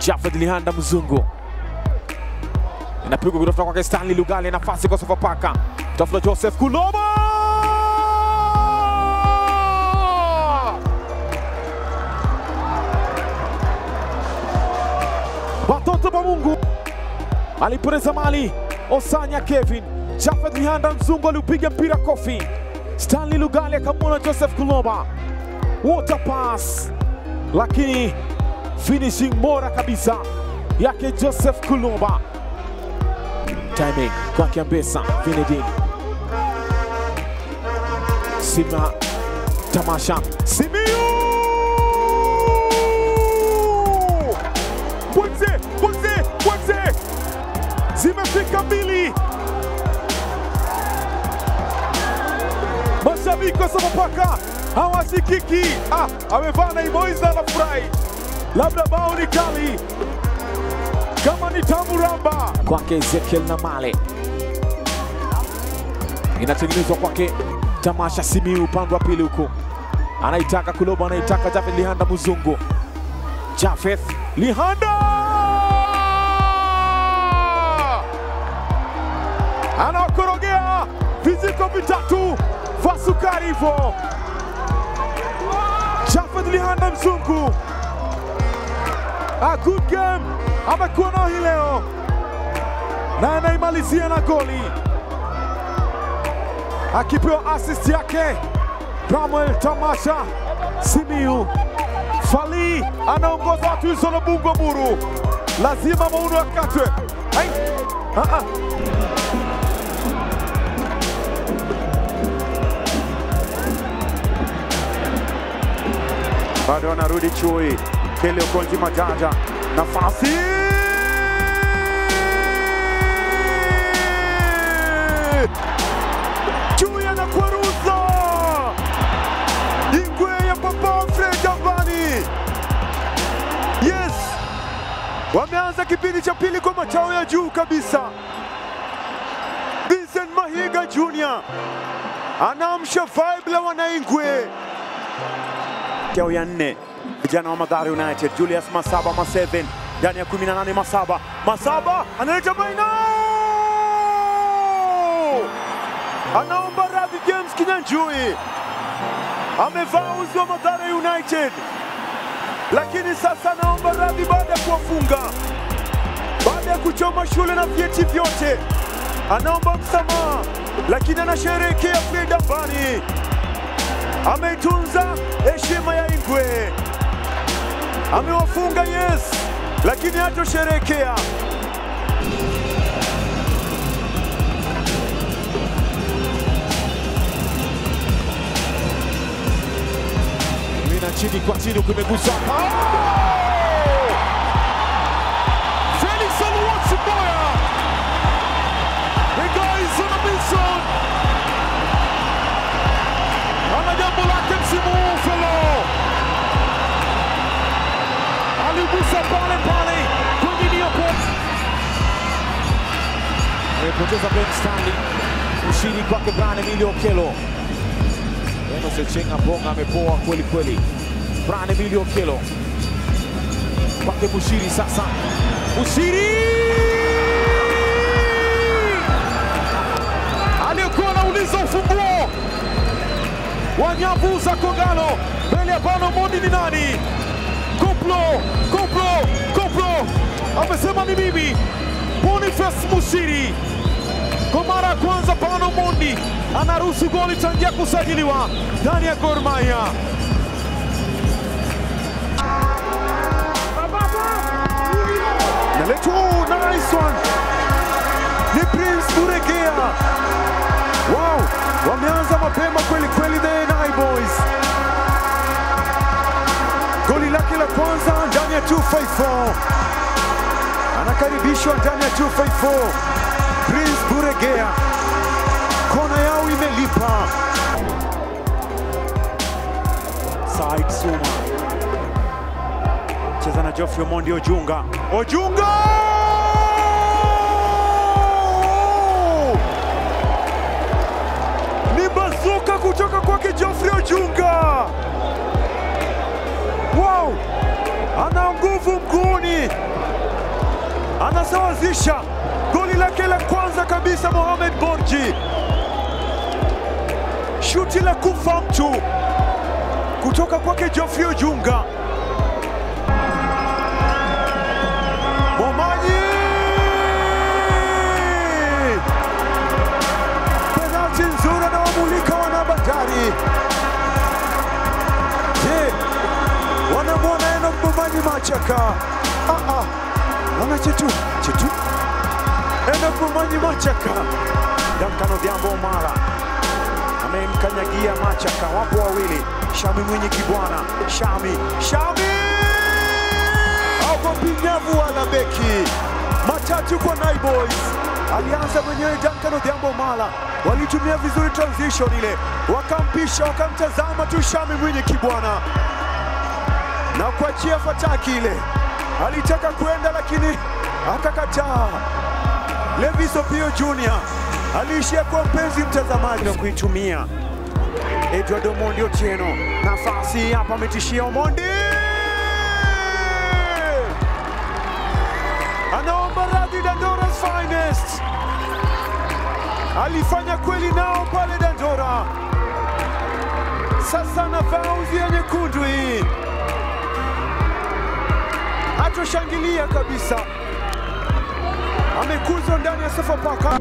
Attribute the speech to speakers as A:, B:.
A: Japhet Lihanda Mzungu. Inapigwa kutoka kwa Stanley Lugale, nafasi kwa Sofapaka. Tafuta Joseph Kuloba. Watoto wa Mungu. Alipoteza mali. Osanya Kevin. Japhet Lihanda Mzungu aliupiga mpira kofi. Stanley Lugale akamwona Joseph Kuloba. Water pass. Lakini finishing bora kabisa yake Joseph Kuloba. Timing kwa Kiambesa Vinedine. Sima Tamasha Simiyu. Bweze zimefika mbili. Mashabiki wa Sofapaka hawasikiki. Amevaa na Imoiza na furahi. Labda bao ni kali. Kama ni Tamuramba. Kwake Ezekiel na Male. Inatengenezwa kwake Tamasha Simiyu upande wa pili huko. Anaitaka Kuloba, anaitaka Japhet Lihanda Mzungu. Japhet Lihanda! Anakorogea viziko vitatu. Vasukari hivyo. Japhet Lihanda Mzungu. A good game. Amekuwa nao hii leo. Na anaimalizia na goli. Akipewa assist yake Samuel Tamasha Simiyu. Fali anaongoza watu hizo na Bungo Buru. Lazima Mauno akatwe.
B: Bado anarudi Chui. Kelly Okonji Majaja. Nafasi.
A: Chui anakwaruza. Ingwe ya Papa Fred Jambani. Yes. Wameanza kipindi cha pili kwa machao ya juu kabisa. Vincent Mahiga Junior anaamsha vibe la wanaingwe.
B: Keo ya 4. Vijana wa Mathare United. Julius Masaba Ma7 ndani ya 18. Masaba analeta baina.
A: Anaomba radhi James Kinyanjui. Amevaa uzi wa Mathare United. Lakini sasa anaomba radhi baada ya kuwafunga. Baada ya kuchoma shule na vyeti vyote. Anaomba msamaha. Lakini anasherehekea Freda Mbani. Ameitunza heshima ya Ingwe. Amewafunga yes. Lakini hatosherehekea. Mina chini kwa chini kumegusa. Felix Oluwachiboya. The guy is on a mission. Ana jambo lake msimu huu fellow. Aligusa pale kwenye niopo. Amepoteza Ben Stanley. Ushindi kwake Brian Emilio Okello. Eno Sechenga Bonga amepoa kweli. Brian Emilio Okello. Kwake Mushiri sasa. Mushiri! Aliyekuwa anauliza ufunguo wa nyavu za Kogalo. Mbele ya Bano Mondi ni nani? Koplo. Amesema ni mimi. Boniface Mushiri. Kwa mara ya kwanza Bano Mondi anaruhusu goli tangia kusajiliwa ndani ya Gor Mahia. Nice one. Ni Prince Buregea. Wow, wameanza mapema kweli the NI Boys. Goli lake la kwanza ndani ya 254. Anakaribishwa ndani ya 254. Prince Buregea. Kona yao imelipa.
B: Side Suma. Cheza na Geoffrey Omondi Ojunga.
A: Ni bazuka kutoka kwake Geoffrey Ojunga. Wow! Ana nguvu mguuni. anasawazisha goli lake la kwanza kabisa. Mohamed Borji, shuti la kufa mtu kutoka kwake Geoffrey Ojunga. Momanyi, penalti nzuri na wamulika wana Bandari. Je, wanamwona Enock Momanyi Machaka? Wanachetu Enock Momanyi Machaka.
B: Duncan Odhiambo Omala amemkanyagia Machaka, wapo wawili. Shami Mwinyi Kibwana, Shami
A: hapo pinyavu wala beki matatu kwa Naiboys. Alianza mwenyewe Duncan Odhiambo Omala, walitumia vizuri transition ile, wakampisha wakamtazama tu Shami Mwinyi Kibwana na kuachia fataki ile. Alitaka kwenda lakini akakataa. Levis Opio Junior aliishia kwa mpenzi mtazamaji
B: na kuitumia. Edward Omondi Otieno, nafasi hapa, ametishia Omondi,
A: anaomba radhi Dandora's finest. Alifanya kweli nao pale Dandora, sasa anavaa uzi ya nyekundu hii, hatoshangilia kabisa. Amekuzwa ndani ya Sofapaka.